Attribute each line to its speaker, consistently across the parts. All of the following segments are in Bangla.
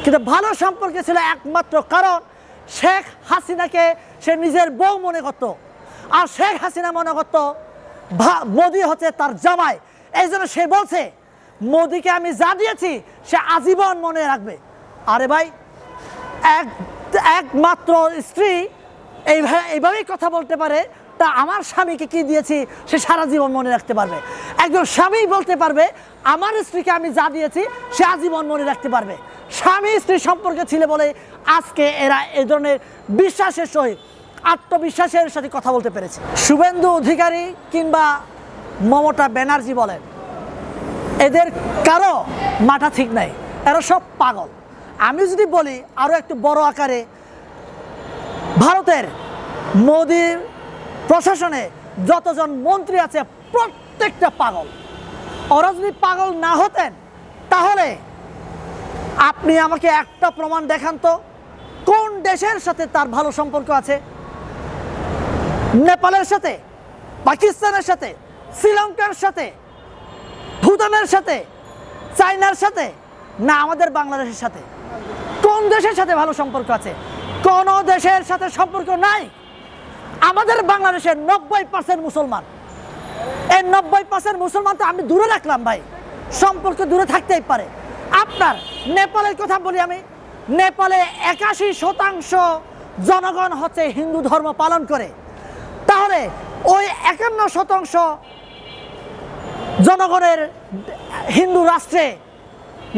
Speaker 1: কিন্তু ভালো সম্পর্কে ছিল একমাত্র কারণ শেখ হাসিনাকে সে নিজের বউ মনে করত, আর শেখ হাসিনা মনে করত মোদি হচ্ছে তার জামাই। এই জন্য সে বলছে মোদিকে আমি যা দিয়েছি সে আজীবন মনে রাখবে। আরে ভাই, একমাত্র স্ত্রী এইভাবেই কথা বলতে পারে, তা আমার স্বামীকে কি দিয়েছি সে সারা জীবন মনে রাখতে পারবে। একজন স্বামী বলতে পারবে আমার স্ত্রীকে আমি যা দিয়েছি সে আজীবন মনে রাখতে পারবে। স্বামী স্ত্রী সম্পর্কে ছিল বলে আজকে এরা এই ধরনের বিশ্বাসের সহিত আত্মবিশ্বাসের সাথে কথা বলতে পেরেছে। শুভেন্দু অধিকারী কিংবা মমতা ব্যানার্জি বলেন, এদের কারো মাথা ঠিক নাই, এরা সব পাগল। আমি যদি বলি আরও একটু বড় আকারে, ভারতের মোদির প্রশাসনে যতজন মন্ত্রী আছে প্রত্যেকটা পাগল। ওরা যদি পাগল না হতেন তাহলে আপনি আমাকে একটা প্রমাণ দেখান তো কোন দেশের সাথে তার ভালো সম্পর্ক আছে? নেপালের সাথে, পাকিস্তানের সাথে, শ্রীলঙ্কার সাথে, ভুটানের সাথে, চায়নার সাথে, না আমাদের বাংলাদেশের সাথে? কোন দেশের সাথে ভালো সম্পর্ক আছে? কোনো দেশের সাথে সম্পর্ক নাই। আমাদের বাংলাদেশের 90% মুসলমান। এই 90% মুসলমান তো আমি দূরে রাখলাম ভাই, সম্পর্ক দূরে থাকতেই পারে। আপনার নেপালের কথা বলি আমি, নেপালে 81% জনগণ হচ্ছে হিন্দু ধর্ম পালন করে। তাহলে ওই 51% জনগণের হিন্দু রাষ্ট্রে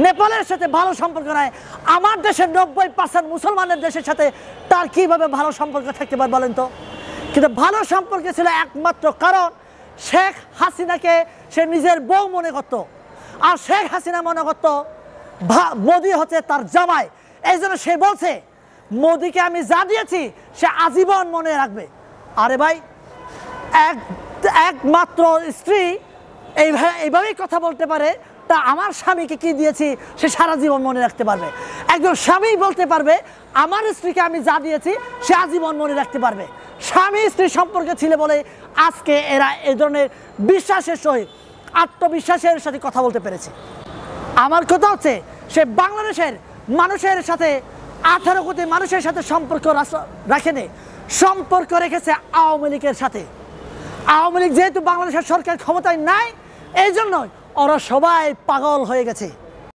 Speaker 1: নেপালের সাথে ভালো সম্পর্ক নাই, আমার দেশের 90% মুসলমানের দেশের সাথে তার কিভাবে ভালো সম্পর্ক থাকতে পারে বলেন তো? কিন্তু ভালো সম্পর্ক ছিল একমাত্র কারণ শেখ হাসিনাকে সে নিজের বউ মনে করত, আর শেখ হাসিনা মনে করত মোদি হচ্ছে তার জামাই। এই জন্য সে বলছে মোদিকে আমি যা দিয়েছি সে আজীবন মনে রাখবে। আরে ভাই, একমাত্র স্ত্রী এইভাবেই কথা বলতে পারে, তা আমার স্বামীকে কি দিয়েছি সে সারা জীবন মনে রাখতে পারবে। একজন স্বামী বলতে পারবে আমার স্ত্রীকে আমি যা দিয়েছি সে আজীবন মনে রাখতে পারবে। স্বামী স্ত্রী সম্পর্কে ছিল বলে আজকে এরা এই ধরনের বিশ্বাসের সহিত আত্মবিশ্বাসের সাথে কথা বলতে পেরেছে। আমার কথা হচ্ছে সে বাংলাদেশের মানুষের সাথে 18 কোটি মানুষের সাথে সম্পর্ক রাখেনি, সম্পর্ক রেখেছে আওয়ামী লীগের সাথে। আওয়ামী লীগ যেহেতু বাংলাদেশের সরকার ক্ষমতায় নাই, এই জন্যই ওরা সবাই পাগল হয়ে গেছে।